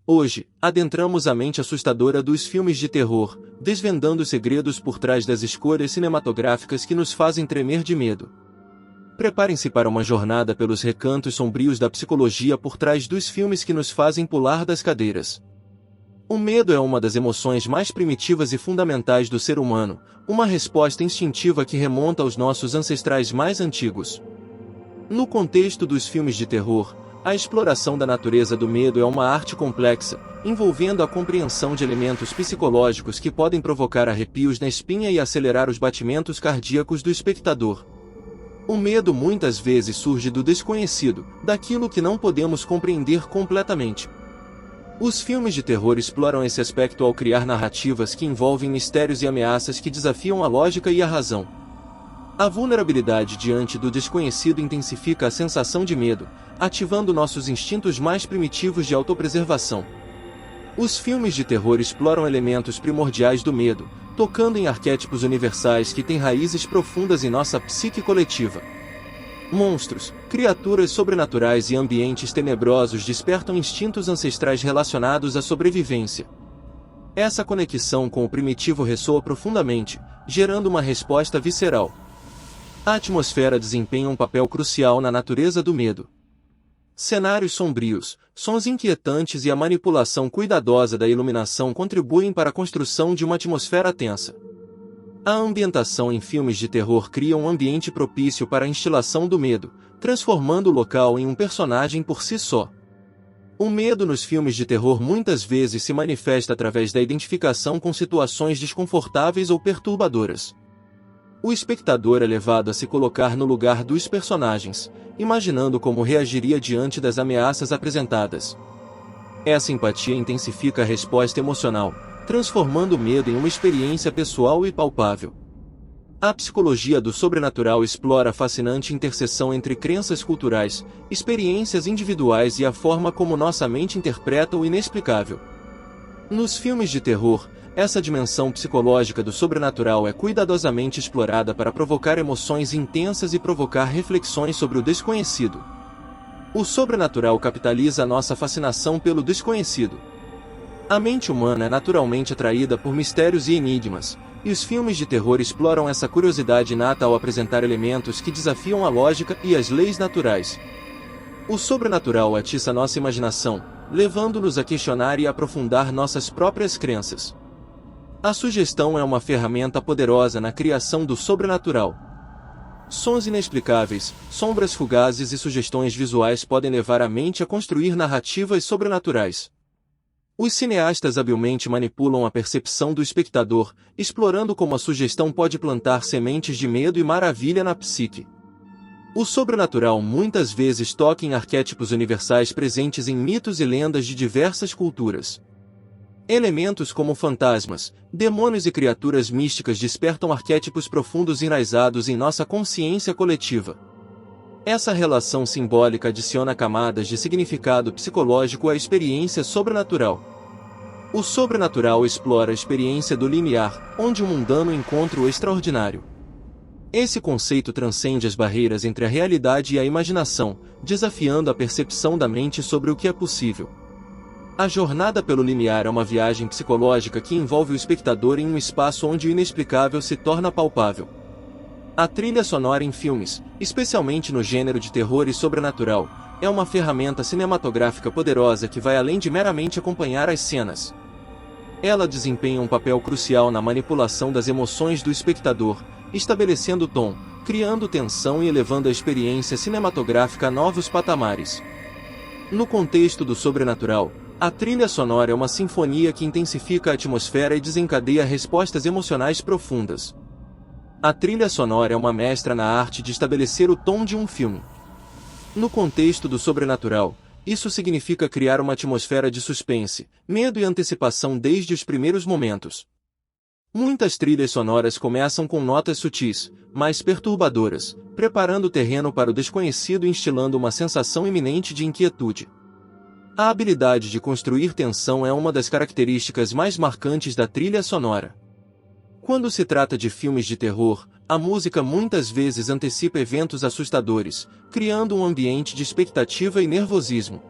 Hoje, adentramos a mente assustadora dos filmes de terror, desvendando os segredos por trás das escolhas cinematográficas que nos fazem tremer de medo. Preparem-se para uma jornada pelos recantos sombrios da psicologia por trás dos filmes que nos fazem pular das cadeiras. O medo é uma das emoções mais primitivas e fundamentais do ser humano, uma resposta instintiva que remonta aos nossos ancestrais mais antigos. No contexto dos filmes de terror, a exploração da natureza do medo é uma arte complexa, envolvendo a compreensão de elementos psicológicos que podem provocar arrepios na espinha e acelerar os batimentos cardíacos do espectador. O medo muitas vezes surge do desconhecido, daquilo que não podemos compreender completamente. Os filmes de terror exploram esse aspecto ao criar narrativas que envolvem mistérios e ameaças que desafiam a lógica e a razão. A vulnerabilidade diante do desconhecido intensifica a sensação de medo, ativando nossos instintos mais primitivos de autopreservação. Os filmes de terror exploram elementos primordiais do medo, tocando em arquétipos universais que têm raízes profundas em nossa psique coletiva. Monstros, criaturas sobrenaturais e ambientes tenebrosos despertam instintos ancestrais relacionados à sobrevivência. Essa conexão com o primitivo ressoa profundamente, gerando uma resposta visceral. A atmosfera desempenha um papel crucial na natureza do medo. Cenários sombrios, sons inquietantes e a manipulação cuidadosa da iluminação contribuem para a construção de uma atmosfera tensa. A ambientação em filmes de terror cria um ambiente propício para a instilação do medo, transformando o local em um personagem por si só. O medo nos filmes de terror muitas vezes se manifesta através da identificação com situações desconfortáveis ou perturbadoras. O espectador é levado a se colocar no lugar dos personagens, imaginando como reagiria diante das ameaças apresentadas. Essa empatia intensifica a resposta emocional, transformando o medo em uma experiência pessoal e palpável. A psicologia do sobrenatural explora a fascinante interseção entre crenças culturais, experiências individuais e a forma como nossa mente interpreta o inexplicável. Nos filmes de terror, essa dimensão psicológica do sobrenatural é cuidadosamente explorada para provocar emoções intensas e provocar reflexões sobre o desconhecido. O sobrenatural capitaliza a nossa fascinação pelo desconhecido. A mente humana é naturalmente atraída por mistérios e enigmas, e os filmes de terror exploram essa curiosidade inata ao apresentar elementos que desafiam a lógica e as leis naturais. O sobrenatural atiça nossa imaginação, levando-nos a questionar e aprofundar nossas próprias crenças. A sugestão é uma ferramenta poderosa na criação do sobrenatural. Sons inexplicáveis, sombras fugazes e sugestões visuais podem levar a mente a construir narrativas sobrenaturais. Os cineastas habilmente manipulam a percepção do espectador, explorando como a sugestão pode plantar sementes de medo e maravilha na psique. O sobrenatural muitas vezes toca em arquétipos universais presentes em mitos e lendas de diversas culturas. Elementos como fantasmas, demônios e criaturas místicas despertam arquétipos profundos enraizados em nossa consciência coletiva. Essa relação simbólica adiciona camadas de significado psicológico à experiência sobrenatural. O sobrenatural explora a experiência do limiar, onde o mundano encontra o extraordinário. Esse conceito transcende as barreiras entre a realidade e a imaginação, desafiando a percepção da mente sobre o que é possível. A jornada pelo limiar é uma viagem psicológica que envolve o espectador em um espaço onde o inexplicável se torna palpável. A trilha sonora em filmes, especialmente no gênero de terror e sobrenatural, é uma ferramenta cinematográfica poderosa que vai além de meramente acompanhar as cenas. Ela desempenha um papel crucial na manipulação das emoções do espectador, estabelecendo o tom, criando tensão e elevando a experiência cinematográfica a novos patamares. No contexto do sobrenatural, a trilha sonora é uma sinfonia que intensifica a atmosfera e desencadeia respostas emocionais profundas. A trilha sonora é uma mestra na arte de estabelecer o tom de um filme. No contexto do sobrenatural, isso significa criar uma atmosfera de suspense, medo e antecipação desde os primeiros momentos. Muitas trilhas sonoras começam com notas sutis, mas perturbadoras, preparando o terreno para o desconhecido e instilando uma sensação iminente de inquietude. A habilidade de construir tensão é uma das características mais marcantes da trilha sonora. Quando se trata de filmes de terror, a música muitas vezes antecipa eventos assustadores, criando um ambiente de expectativa e nervosismo.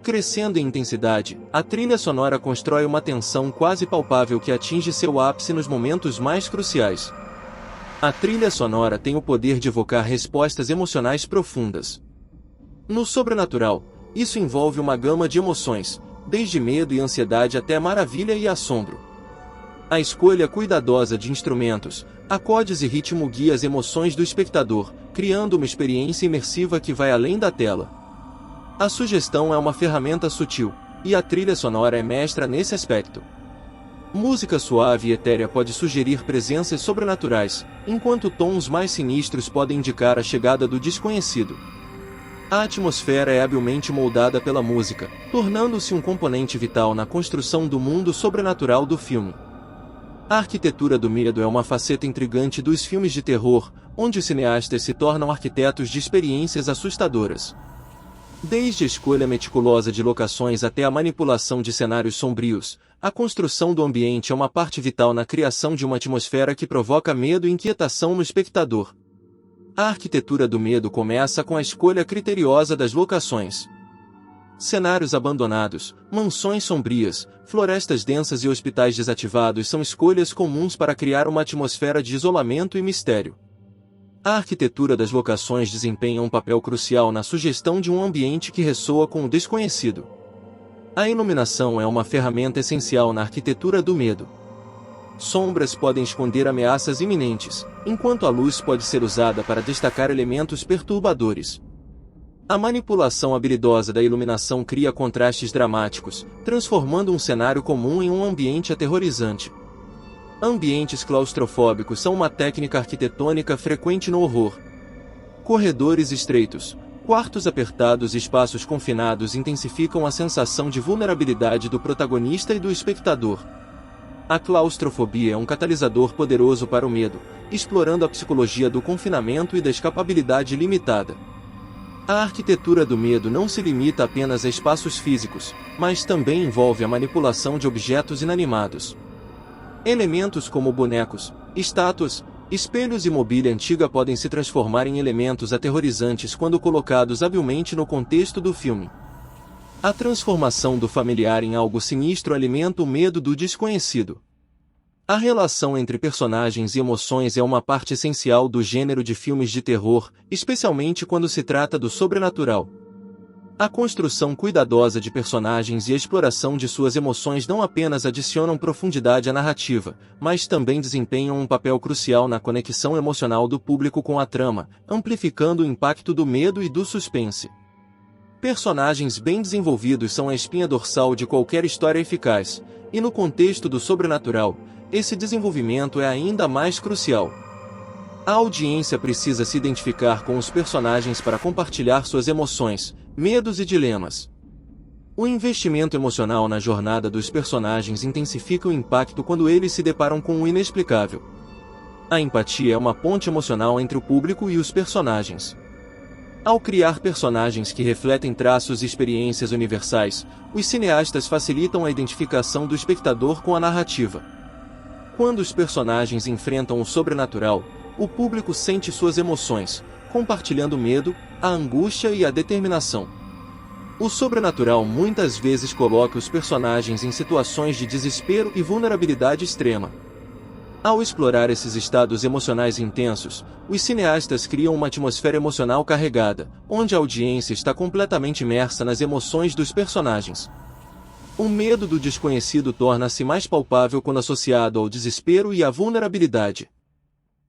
Crescendo em intensidade, a trilha sonora constrói uma tensão quase palpável que atinge seu ápice nos momentos mais cruciais. A trilha sonora tem o poder de evocar respostas emocionais profundas. No sobrenatural, isso envolve uma gama de emoções, desde medo e ansiedade até maravilha e assombro. A escolha cuidadosa de instrumentos, acordes e ritmo guia as emoções do espectador, criando uma experiência imersiva que vai além da tela. A sugestão é uma ferramenta sutil, e a trilha sonora é mestra nesse aspecto. Música suave e etérea pode sugerir presenças sobrenaturais, enquanto tons mais sinistros podem indicar a chegada do desconhecido. A atmosfera é habilmente moldada pela música, tornando-se um componente vital na construção do mundo sobrenatural do filme. A arquitetura do medo é uma faceta intrigante dos filmes de terror, onde os cineastas se tornam arquitetos de experiências assustadoras. Desde a escolha meticulosa de locações até a manipulação de cenários sombrios, a construção do ambiente é uma parte vital na criação de uma atmosfera que provoca medo e inquietação no espectador. A arquitetura do medo começa com a escolha criteriosa das locações. Cenários abandonados, mansões sombrias, florestas densas e hospitais desativados são escolhas comuns para criar uma atmosfera de isolamento e mistério. A arquitetura das locações desempenha um papel crucial na sugestão de um ambiente que ressoa com o desconhecido. A iluminação é uma ferramenta essencial na arquitetura do medo. Sombras podem esconder ameaças iminentes, enquanto a luz pode ser usada para destacar elementos perturbadores. A manipulação habilidosa da iluminação cria contrastes dramáticos, transformando um cenário comum em um ambiente aterrorizante. Ambientes claustrofóbicos são uma técnica arquitetônica frequente no horror. Corredores estreitos, quartos apertados e espaços confinados intensificam a sensação de vulnerabilidade do protagonista e do espectador. A claustrofobia é um catalisador poderoso para o medo, explorando a psicologia do confinamento e da escapabilidade limitada. A arquitetura do medo não se limita apenas a espaços físicos, mas também envolve a manipulação de objetos inanimados. Elementos como bonecos, estátuas, espelhos e mobília antiga podem se transformar em elementos aterrorizantes quando colocados habilmente no contexto do filme. A transformação do familiar em algo sinistro alimenta o medo do desconhecido. A relação entre personagens e emoções é uma parte essencial do gênero de filmes de terror, especialmente quando se trata do sobrenatural. A construção cuidadosa de personagens e a exploração de suas emoções não apenas adicionam profundidade à narrativa, mas também desempenham um papel crucial na conexão emocional do público com a trama, amplificando o impacto do medo e do suspense. Personagens bem desenvolvidos são a espinha dorsal de qualquer história eficaz, e no contexto do sobrenatural, esse desenvolvimento é ainda mais crucial. A audiência precisa se identificar com os personagens para compartilhar suas emoções, medos e dilemas. O investimento emocional na jornada dos personagens intensifica o impacto quando eles se deparam com o inexplicável. A empatia é uma ponte emocional entre o público e os personagens. Ao criar personagens que refletem traços e experiências universais, os cineastas facilitam a identificação do espectador com a narrativa. Quando os personagens enfrentam o sobrenatural, o público sente suas emoções, compartilhando o medo, a angústia e a determinação. O sobrenatural muitas vezes coloca os personagens em situações de desespero e vulnerabilidade extrema. Ao explorar esses estados emocionais intensos, os cineastas criam uma atmosfera emocional carregada, onde a audiência está completamente imersa nas emoções dos personagens. O medo do desconhecido torna-se mais palpável quando associado ao desespero e à vulnerabilidade.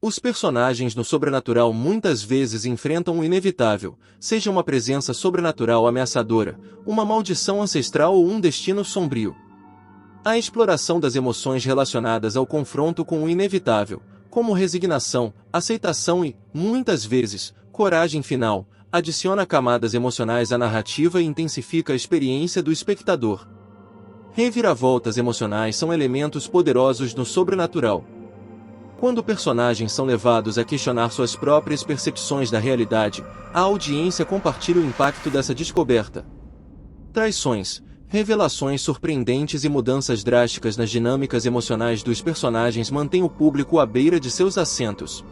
Os personagens no sobrenatural muitas vezes enfrentam o inevitável, seja uma presença sobrenatural ameaçadora, uma maldição ancestral ou um destino sombrio. A exploração das emoções relacionadas ao confronto com o inevitável, como resignação, aceitação e, muitas vezes, coragem final, adiciona camadas emocionais à narrativa e intensifica a experiência do espectador. Reviravoltas emocionais são elementos poderosos no sobrenatural. Quando personagens são levados a questionar suas próprias percepções da realidade, a audiência compartilha o impacto dessa descoberta. Traições, revelações surpreendentes e mudanças drásticas nas dinâmicas emocionais dos personagens mantêm o público à beira de seus assentos.